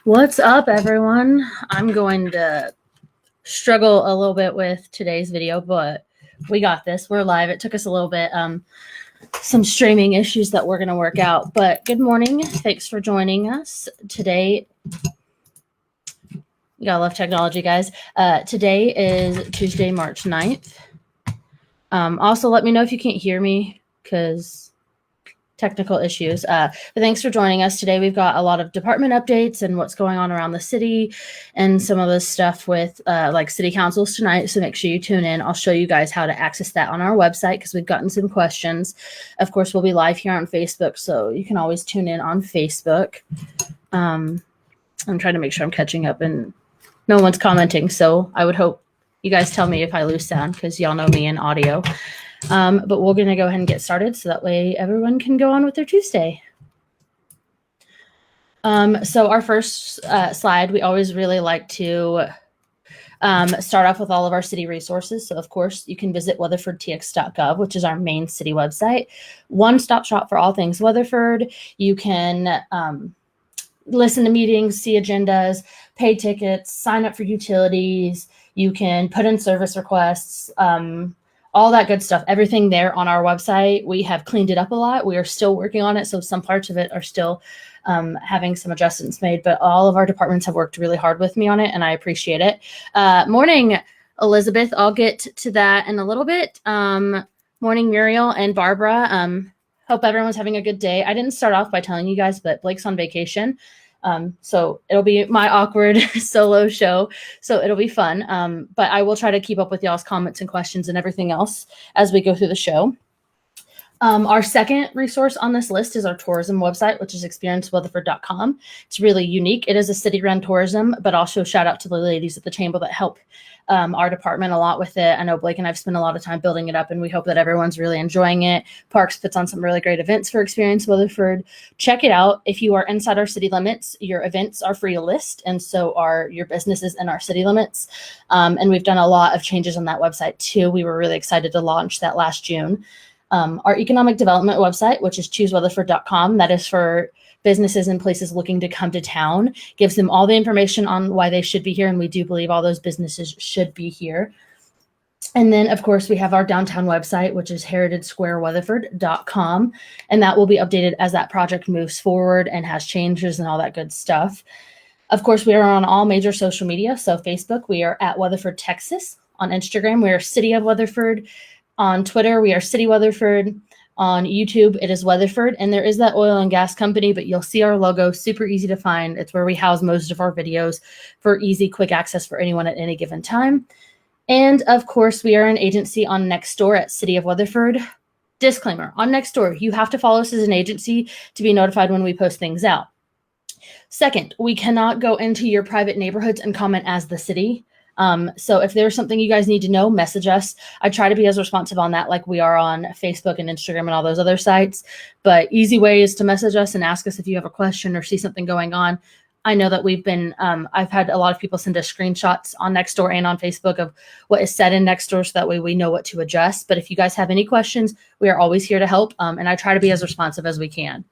What's up, everyone? I'm going to struggle a little bit with today's video, but we got this. We're live. It took us a little bit, some streaming issues that we're going to work out. But good morning. Thanks for joining us today. You gotta love technology, guys. Today is Tuesday, March 9th. Also, let me know if you can't hear me because technical issues. But thanks for joining us today. We've got a lot of department updates and what's going on around the city and some of the stuff with like city councils tonight. So make sure you tune in. I'll show you guys how to access that on our website because we've gotten some questions. Of course, we'll be live here on Facebook, so you can always tune in on Facebook. I'm trying to make sure I'm catching up and no one's commenting. So I would hope you guys tell me if I lose sound because y'all know me in audio. But we're going to go ahead and get started so that way everyone can go on with their Tuesday. So our first slide, we always really like to start off with all of our city resources. So, of course, you can visit weatherfordtx.gov, which is our main city website. One-stop shop for all things Weatherford. You can listen to meetings, see agendas, pay tickets, sign up for utilities. You can put in service requests, all that good stuff, everything there on our website. We have cleaned it up a lot. We are still working on it. So some parts of it are still having some adjustments made, but all of our departments have worked really hard with me on it and I appreciate it. Morning, Elizabeth. I'll get to that in a little bit. Morning, Muriel and Barbara. Hope everyone's having a good day. I didn't start off by telling you guys, but Blake's on vacation. So it'll be my awkward solo show. So it'll be fun. But I will try to keep up with y'all's comments and questions and everything else as we go through the show. Our second resource on this list is our tourism website, which is experienceweatherford.com. It's really unique. It is a city-run tourism, but also shout out to the ladies at the chamber that help our department a lot with it. I know Blake and I've spent a lot of time building it up, and we hope that everyone's really enjoying it. Parks puts on some really great events for Experience Weatherford. Check it out. If you are inside our city limits, your events are free to list, and so are your businesses in our city limits. And we've done a lot of changes on that website too. We were really excited to launch that last June. Our economic development website, which is chooseweatherford.com, that is for businesses and places looking to come to town, gives them all the information on why they should be here. And we do believe all those businesses should be here. And then, of course, we have our downtown website, which is heritagesquareweatherford.com. And that will be updated as that project moves forward and has changes and all that good stuff. Of course, we are on all major social media. So Facebook, we are at Weatherford, Texas. On Instagram, we are City of Weatherford. On Twitter, we are City Weatherford. On YouTube, it is Weatherford, and there is that oil and gas company, but you'll see our logo, super easy to find. It's where we house most of our videos for easy, quick access for anyone at any given time. And of course, we are an agency on Nextdoor at City of Weatherford. Disclaimer, on Nextdoor, you have to follow us as an agency to be notified when we post things out. Second, we cannot go into your private neighborhoods and comment as the city. So if there's something you guys need to know, message us. I try to be as responsive on that like we are on Facebook and Instagram and all those other sites. But easy way is to message us and ask us if you have a question or see something going on. I know that we've been, I've had a lot of people send us screenshots on Nextdoor and on Facebook of what is said in Nextdoor, so that way we know what to adjust. But if you guys have any questions, we are always here to help. And I try to be as responsive as we can.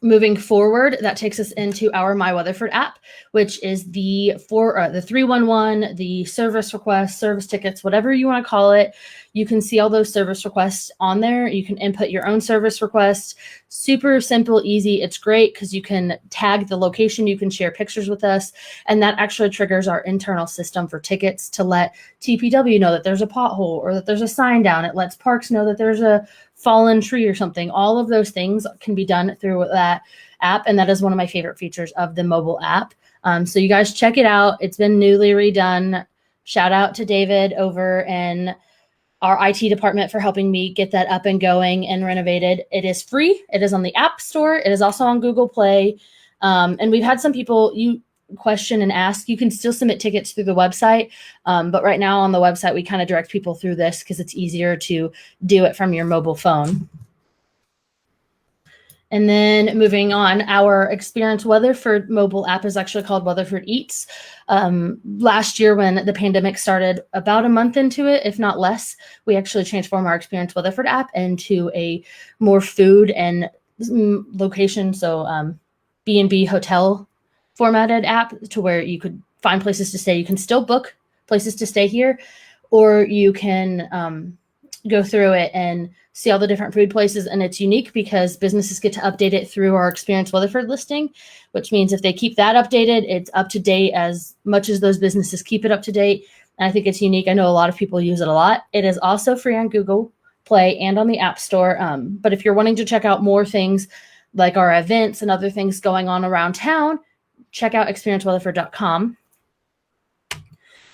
Moving forward, that takes us into our My Weatherford app, which is the 311, the service requests, service tickets, whatever you want to call it. You can see all those service requests on there. You can input your own service requests. Super simple, easy. It's great because you can tag the location. You can share pictures with us. And that actually triggers our internal system for tickets to let TPW know that there's a pothole or that there's a sign down. It lets parks know that there's a fallen tree or something. All of those things can be done through that app. And that is one of my favorite features of the mobile app. So you guys check it out. It's been newly redone. Shout out to David over in our IT department for helping me get that up and going and renovated. It is free. It is on the App Store. It is also on Google Play. And we've had some people question and ask. You can still submit tickets through the website. But right now on the website, we kind of direct people through this because it's easier to do it from your mobile phone. And then moving on, our Experience Weatherford mobile app is actually called Weatherford Eats. Last year when the pandemic started, about a month into it, if not less, we actually transformed our Experience Weatherford app into a more food and location, so B&B hotel formatted app, to where you could find places to stay. You can still book places to stay here, or you can go through it and see all the different food places. And it's unique because businesses get to update it through our Experience Weatherford listing, which means if they keep that updated, it's up to date as much as those businesses keep it up to date. And I think it's unique. I know a lot of people use it a lot. It is also free on Google Play and on the App Store. But if you're wanting to check out more things like our events and other things going on around town, check out experienceweatherford.com.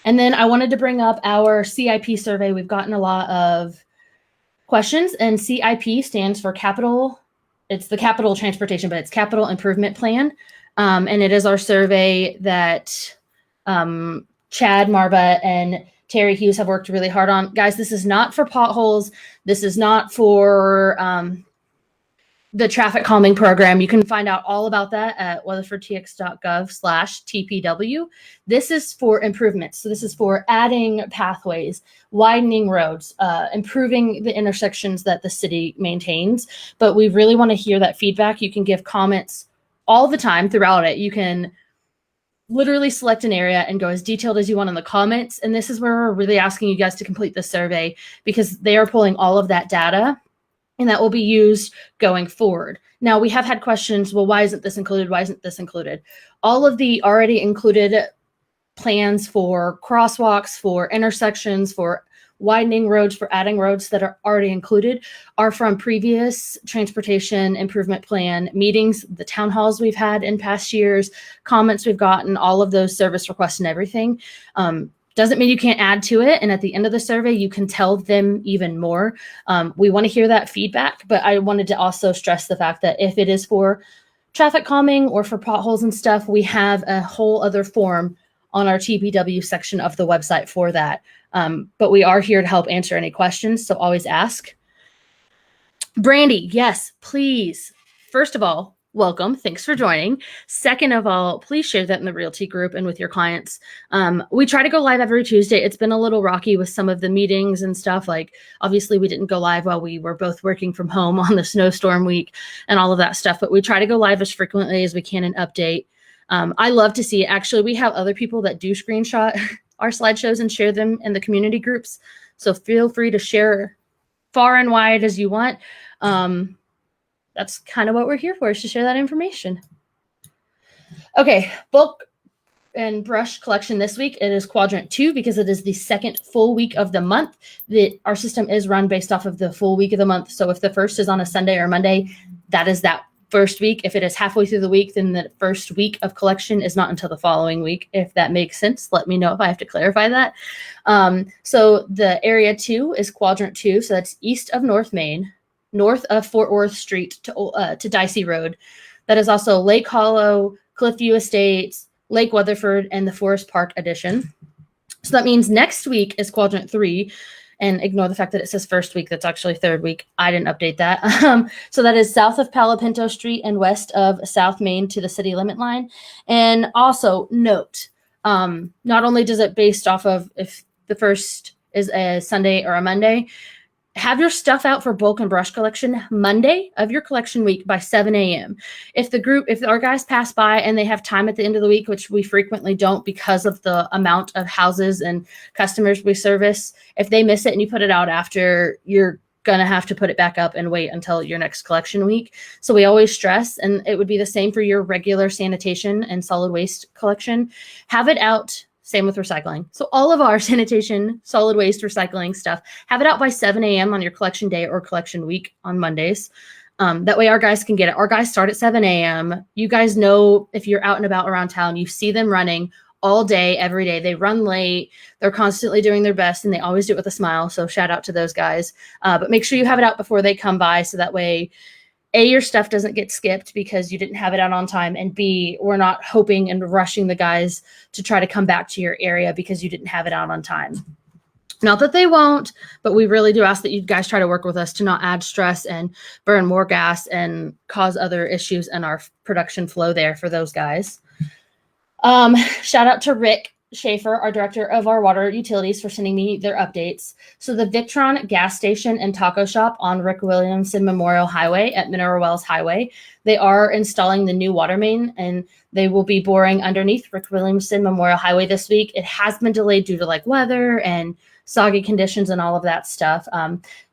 And then I wanted to bring up our CIP survey. We've gotten a lot of questions, and CIP stands for capital. It's the capital transportation, but it's capital improvement plan. And it is our survey that Chad, Marva, and Terry Hughes have worked really hard on. Guys, this is not for potholes. This is not for the traffic calming program. You can find out all about that at weatherfordtx.gov/TPW. This is for improvements. So this is for adding pathways, widening roads, improving the intersections that the city maintains. But we really want to hear that feedback. You can give comments all the time throughout it. You can literally select an area and go as detailed as you want in the comments. And this is where we're really asking you guys to complete the survey, because they are pulling all of that data, and that will be used going forward. Now, we have had questions, well, why isn't this included? Why isn't this included? All of the already included plans for crosswalks, for intersections, for widening roads, for adding roads that are already included are from previous transportation improvement plan meetings, the town halls we've had in past years, comments we've gotten, all of those service requests and everything. Doesn't mean you can't add to it. And at the end of the survey, you can tell them even more. We want to hear that feedback, but I wanted to also stress the fact that if it is for traffic calming or for potholes and stuff, we have a whole other form on our TPW section of the website for that. But we are here to help answer any questions, so always ask. Brandy, yes, please. First of all, welcome. Thanks for joining. Second of all, please share that in the Realty group and with your clients. We try to go live every Tuesday. It's been a little rocky with some of the meetings and stuff. Like, obviously, we didn't go live while we were both working from home on the snowstorm week and all of that stuff. But we try to go live as frequently as we can and update. I love to see it. Actually, we have other people that do screenshot our slideshows and share them in the community groups. So feel free to share far and wide as you want. That's kind of what we're here for, is to share that information. Okay, bulk and brush collection this week, it is quadrant 2 because it is the second full week of the month. Our system is run based off of the full week of the month. So if the first is on a Sunday or Monday, that is that first week. If it is halfway through the week, then the first week of collection is not until the following week. If that makes sense, let me know if I have to clarify that. So the area 2 is quadrant 2. So that's east of North Main, north of Fort Worth Street to Dicey Road. That is also Lake Hollow, Cliffview Estates, Lake Weatherford, and the Forest Park Addition. So that means next week is quadrant 3. And ignore the fact that it says first week. That's actually third week. I didn't update that. So that is south of Palo Pinto Street and west of South Main to the city limit line. And also note, not only does it based off of if the first is a Sunday or a Monday, have your stuff out for bulk and brush collection Monday of your collection week by 7 a.m. If our guys pass by and they have time at the end of the week, which we frequently don't because of the amount of houses and customers we service, if they miss it and you put it out after, you're going to have to put it back up and wait until your next collection week. So we always stress, and it would be the same for your regular sanitation and solid waste collection. Have it out. Same with recycling. So all of our sanitation, solid waste, recycling stuff, have it out by 7 a.m. on your collection day or collection week on Mondays. That way our guys can get it. Our guys start at 7 a.m. You guys know if you're out and about around town, you see them running all day, every day. They run late. They're constantly doing their best, and they always do it with a smile. So shout out to those guys. But make sure you have it out before they come by so that way A, your stuff doesn't get skipped because you didn't have it out on time, and B, we're not hoping and rushing the guys to try to come back to your area because you didn't have it out on time. Not that they won't, but we really do ask that you guys try to work with us to not add stress and burn more gas and cause other issues in our production flow there for those guys. Shout out to Rick Schaefer, our director of our water utilities, for sending me their updates. So the Victron gas station and taco shop on Rick Williamson Memorial Highway at Mineral Wells Highway, they are installing the new water main, and they will be boring underneath Rick Williamson Memorial Highway this week. It has been delayed due to like weather and soggy conditions and all of that stuff.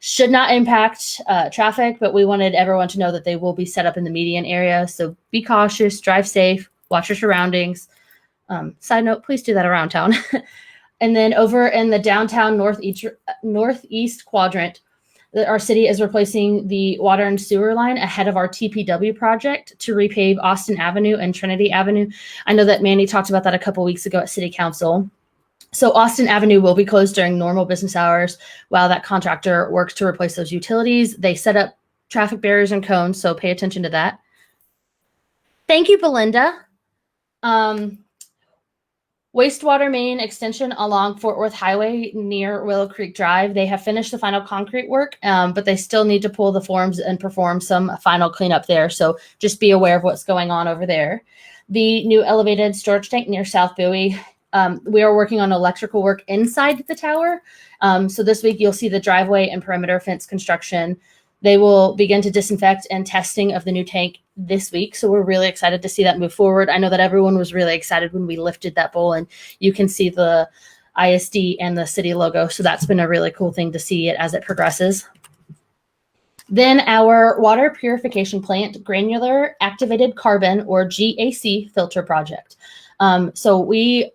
Should not impact traffic, but we wanted everyone to know that they will be set up in the median area. So be cautious, drive safe, watch your surroundings. Side note, please do that around town. And then over in the downtown northeast quadrant, our city is replacing the water and sewer line ahead of our TPW project to repave Austin Avenue and Trinity Avenue. I know that Manny talked about that a couple weeks ago at City Council. So Austin Avenue will be closed during normal business hours while that contractor works to replace those utilities. They set up traffic barriers and cones, so pay attention to that. Thank you, Belinda. Wastewater main extension along Fort Worth Highway near Willow Creek Drive. They have finished the final concrete work, but they still need to pull the forms and perform some final cleanup there. So just be aware of what's going on over there. The new elevated storage tank near South Bowie. We are working on electrical work inside the tower. So this week you'll see the driveway and perimeter fence construction. They will begin to disinfect and testing of the new tank this week. So we're really excited to see that move forward. I know that everyone was really excited when we lifted that bowl and you can see the ISD and the city logo. So that's been a really cool thing to see it as it progresses. Then our water purification plant granular activated carbon or GAC filter project. So we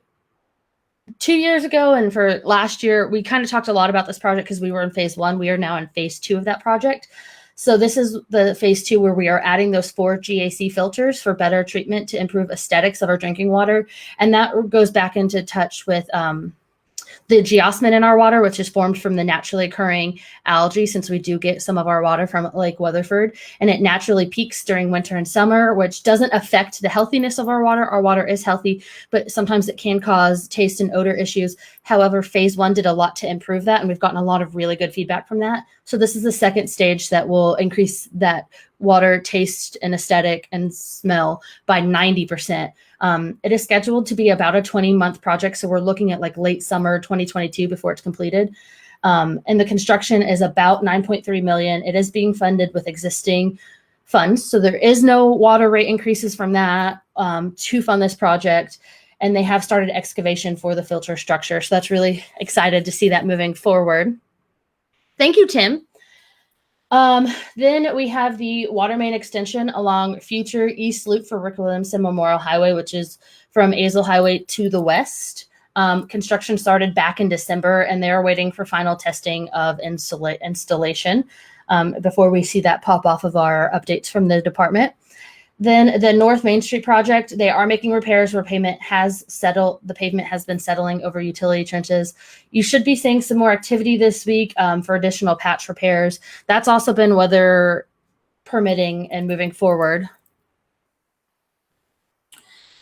2 years ago and for last year, we kind of talked a lot about this project because we were in phase 1. We are now in phase 2 of that project. So this is the phase 2 where we are adding those 4 GAC filters for better treatment to improve aesthetics of our drinking water. And that goes back into touch with the geosmin in our water, which is formed from the naturally occurring algae, since we do get some of our water from Lake Weatherford, and it naturally peaks during winter and summer, which doesn't affect the healthiness of our water. Our water is healthy, but sometimes it can cause taste and odor issues. However, phase 1 did a lot to improve that, and we've gotten a lot of really good feedback from that. So this is the second stage that will increase that water taste and aesthetic and smell by 90%. It is scheduled to be about a 20-month project, so we're looking at like late summer 2022 before it's completed. And the construction is about $9.3 million. It is being funded with existing funds, so there is no water rate increases from that to fund this project. And they have started excavation for the filter structure, so that's really excited to see that moving forward. Thank you, Tim. Then we have the water main extension along future East Loop for Rick Williamson Memorial Highway, which is from Azle Highway to the west. Construction started back in December, and they are waiting for final testing of installation before we see that pop off of our updates from the department. Then the North Main Street project, they are making repairs where pavement has settled. The pavement has been settling over utility trenches. You should be seeing some more activity this week for additional patch repairs. That's also been weather permitting and moving forward.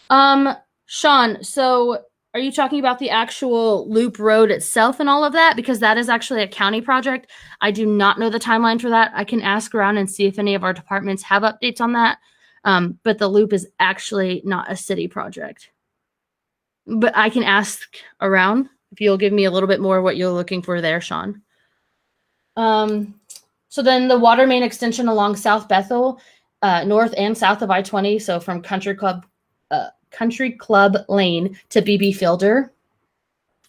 Sean, so are you talking about the actual loop road itself and all of that? Because that is actually a county project. I do not know the timeline for that. I can ask around and see if any of our departments have updates on that. But the loop is actually not a city project. But I can ask around if you'll give me a little bit more what you're looking for there, Sean. So then the water main extension along South Bethel, north and south of I-20, so from Country Club Lane to BB Fielder.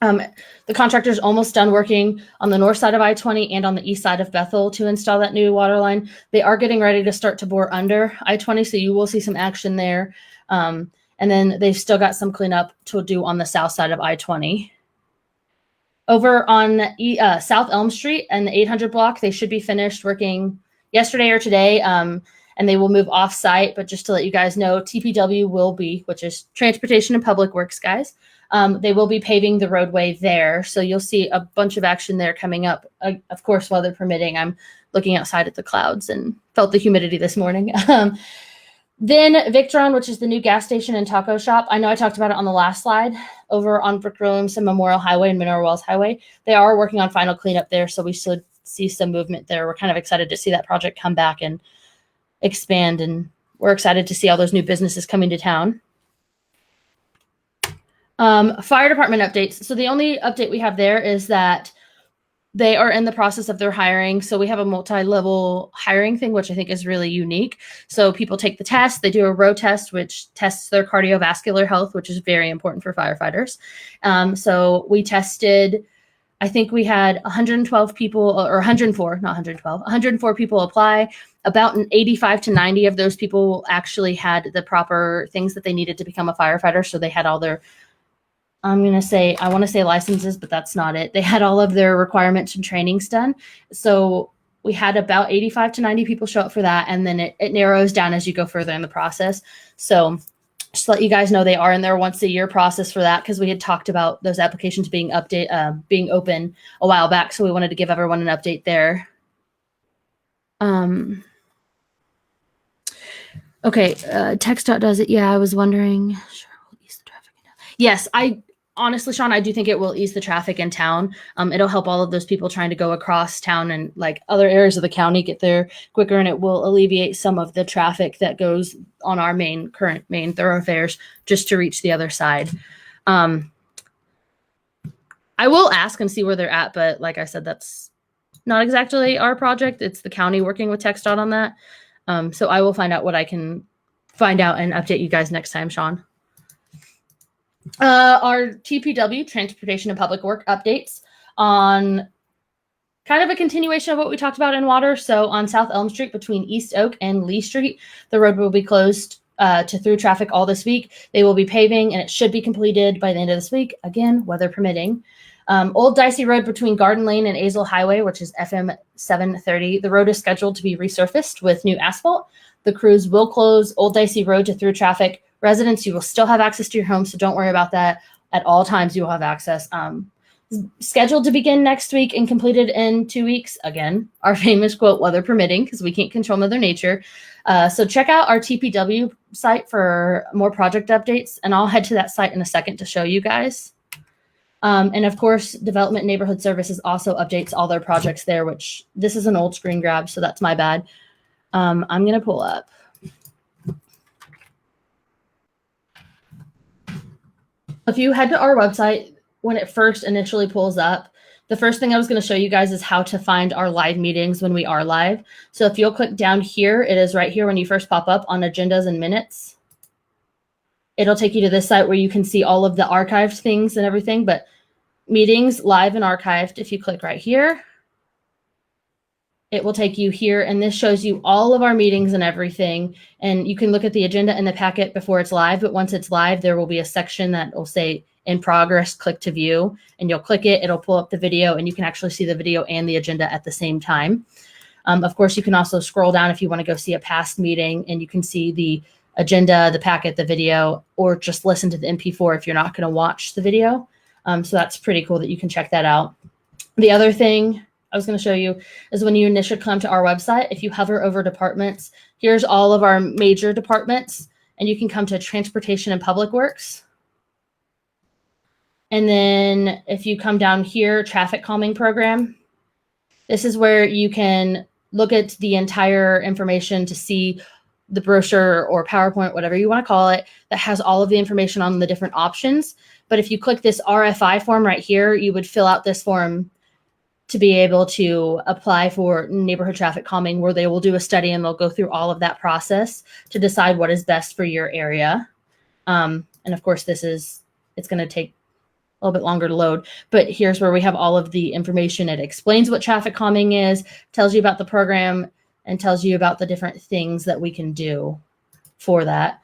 The contractor's almost done working on the north side of I-20 and on the east side of Bethel to install that new water line. They are getting ready to start to bore under I-20, so you will see some action there. And then they've still got some cleanup to do on the south side of I-20. Over on South Elm Street and the 800 block, they should be finished working yesterday or today, and they will move off-site. But just to let you guys know, TPW will be, which is Transportation and Public Works, guys. They will be paving the roadway there, so you'll see a bunch of action there coming up. Of course, weather permitting. I'm looking outside at the clouds and felt the humidity this morning. Then Victron, which is the new gas station and taco shop. I know I talked about it on the last slide. Over on Rick Williamson Memorial Highway and Mineral Wells Highway, they are working on final cleanup there, so we should see some movement there. We're kind of excited to see that project come back and expand, and we're excited to see all those new businesses coming to town. Fire department updates. So the only update we have there is that they are in the process of their hiring. So we have a multi-level hiring thing, which I think is really unique. So people take the test, they do a row test, which tests their cardiovascular health, which is very important for firefighters. So we tested, I think we had 112 people, or 104, not 112, 104 people apply. About 85 to 90 of those people actually had the proper things that they needed to become a firefighter. So they had all their, I want to say licenses, but that's not it. They had all of their requirements and trainings done. So we had about 85 to 90 people show up for that. And then it narrows down as you go further in the process. So just to let you guys know, they are in their once a year process for that, because we had talked about those applications being open a while back. So we wanted to give everyone an update there. Okay. TxDOT does it. Yeah. I was wondering. Sure. We'll ease the traffic. Yes. Honestly, Sean, I do think it will ease the traffic in town. It'll help all of those people trying to go across town and like other areas of the county get there quicker, and it will alleviate some of the traffic that goes on our current main thoroughfares just to reach the other side. I will ask and see where they're at, but like I said, that's not exactly our project. It's the county working with TxDOT on that. So I will find out what I can find out and update you guys next time, Sean. Our TPW, Transportation and Public Work updates on kind of a continuation of what we talked about in water. So on South Elm Street between East Oak and Lee Street, the road will be closed to through traffic all this week. They will be paving, and it should be completed by the end of this week. Again, weather permitting. Old Dicey Road between Garden Lane and Azle Highway, which is FM 730. The road is scheduled to be resurfaced with new asphalt. The crews will close Old Dicey Road to through traffic. Residents, you will still have access to your home, so don't worry about that. At all times, you will have access. Scheduled to begin next week and completed in 2 weeks. Again, our famous quote, weather permitting, because we can't control Mother Nature. So check out our TPW site for more project updates, and I'll head to that site in a second to show you guys. And of course, Development and Neighborhood Services also updates all their projects there, which this is an old screen grab, so that's my bad. I'm going to pull up. If you head to our website, when it first initially pulls up, the first thing I was going to show you guys is how to find our live meetings when we are live. So if you'll click down here, it is right here when you first pop up on agendas and minutes. It'll take you to this site where you can see all of the archived things and everything, but meetings live and archived, if you click right here. it will take you here, and this shows you all of our meetings and everything. And you can look at the agenda in the packet before it's live, but once it's live, there will be a section that will say in progress, click to view, and you'll click it, it'll pull up the video, and you can actually see the video and the agenda at the same time. Of course, you can also scroll down if you want to go see a past meeting, and you can see the agenda, the packet, the video, or just listen to the MP4 if you're not going to watch the video. So that's pretty cool that you can check that out. The other thing I was going to show you is when you initially come to our website, if you hover over departments, here's all of our major departments, and you can come to Transportation and Public Works. And then if you come down here, Traffic Calming Program, this is where you can look at the entire information to see the brochure or PowerPoint, whatever you want to call it, that has all of the information on the different options. But if you click this RFI form right here, you would fill out this form to be able to apply for neighborhood traffic calming, where they will do a study and they'll go through all of that process to decide what is best for your area. And of course, it's going to take a little bit longer to load, but here's where we have all of the information. It explains what traffic calming is, tells you about the program, and tells you about the different things that we can do for that.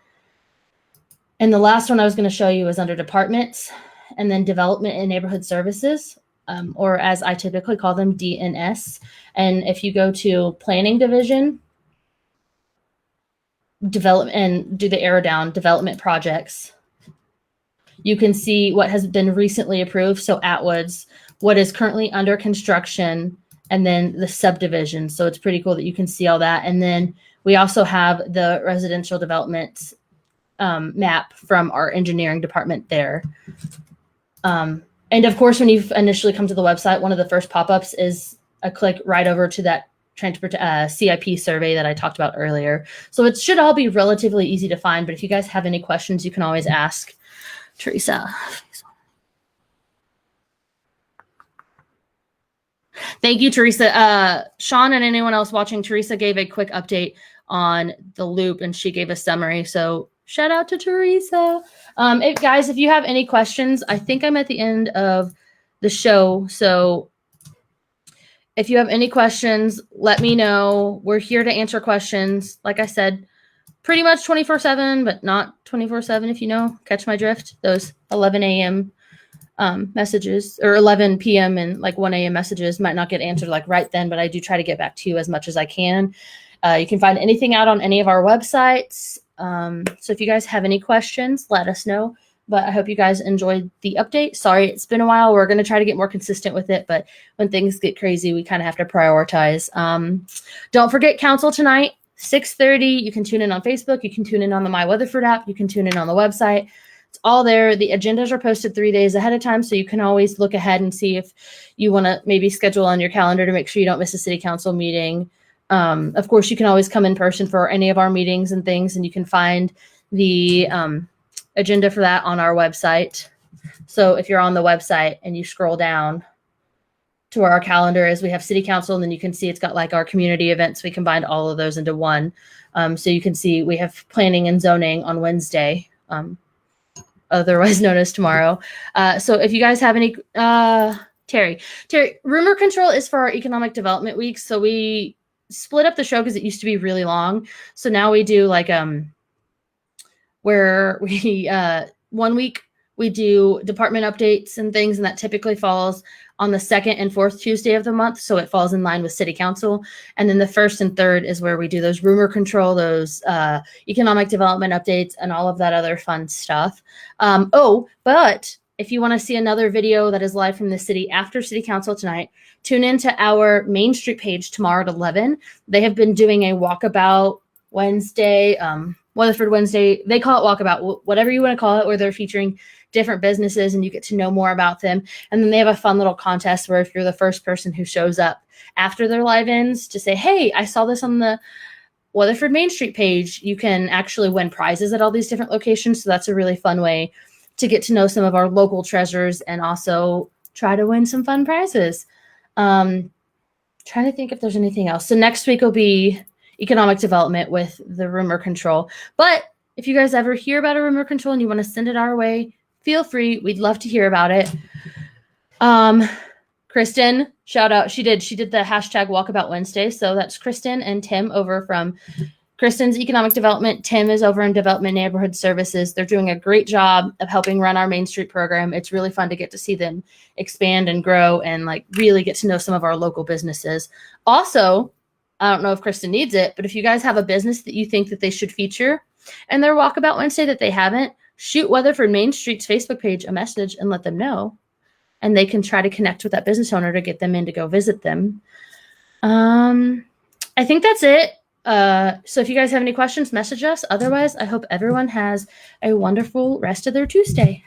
And the last one I was going to show you is under departments, and then development and neighborhood services, or as I typically call them, DNS. And if you go to planning division, development, and do the arrow down, development projects, you can see what has been recently approved. So Atwoods, what is currently under construction, and then the subdivision. So it's pretty cool that you can see all that. And then we also have the residential development map from our engineering department there. And of course, when you initially come to the website, one of the first pop-ups is a click right over to that CIP survey that I talked about earlier. So it should all be relatively easy to find, but if you guys have any questions, you can always ask Teresa. Thank you, Teresa. Sean and anyone else watching, Teresa gave a quick update on the loop, and she gave a summary. So shout out to Teresa. Guys, if you have any questions, I think I'm at the end of the show. So if you have any questions, let me know. We're here to answer questions. Like I said, pretty much 24/7, but not 24/7, if you know, catch my drift. Those 11 a.m. Messages, or 11 p.m. and like 1 a.m. messages might not get answered like right then, but I do try to get back to you as much as I can. You can find anything out on any of our websites. So if you guys have any questions, let us know. But I hope you guys enjoyed the update. Sorry, it's been a while. We're going to try to get more consistent with it, but when things get crazy, we kind of have to prioritize. Don't forget council tonight, 6:30. You can tune in on Facebook. You can tune in on the My Weatherford app. You can tune in on the website. It's all there. The agendas are posted 3 days ahead of time, so you can always look ahead and see if you want to maybe schedule on your calendar to make sure you don't miss a city council meeting. Of course, you can always come in person for any of our meetings and things, and you can find the agenda for that on our website. So if you're on the website and you scroll down to where our calendar is, we have city council, and then you can see it's got like our community events. We combined all of those into one. So you can see we have planning and zoning on Wednesday, otherwise known as tomorrow. So if you guys have any, Terry, rumor control is for our economic development week. So we split up the show because it used to be really long. So now we do like, where we, 1 week we do department updates and things, and that typically falls on the second and fourth Tuesday of the month. So it falls in line with city council. And then the first and third is where we do those rumor control, those economic development updates, and all of that other fun stuff. But if you want to see another video that is live from the city after city council tonight, tune into our Main Street page tomorrow at 11. They have been doing a walkabout Wednesday, Weatherford Wednesday. They call it walkabout, whatever you want to call it, where they're featuring different businesses and you get to know more about them. And then they have a fun little contest where if you're the first person who shows up after their live ends to say, hey, I saw this on the Weatherford Main Street page, you can actually win prizes at all these different locations. So that's a really fun way to get to know some of our local treasures and also try to win some fun prizes. Trying to think if there's anything else. So next week will be economic development with the rumor control. But if you guys ever hear about a rumor control and you want to send it our way, feel free. We'd love to hear about it. Kristen, shout out. She did the hashtag Walkabout Wednesday. So that's Kristen and Tim over from Kristen's Economic Development. Tim is over in Development Neighborhood Services. They're doing a great job of helping run our Main Street program. It's really fun to get to see them expand and grow and like really get to know some of our local businesses. Also, I don't know if Kristen needs it, but if you guys have a business that you think that they should feature and their Walkabout Wednesday that they haven't, shoot Weatherford Main Street's Facebook page a message and let them know. And they can try to connect with that business owner to get them in to go visit them. I think that's it. So if you guys have any questions, message us. Otherwise, I hope everyone has a wonderful rest of their Tuesday.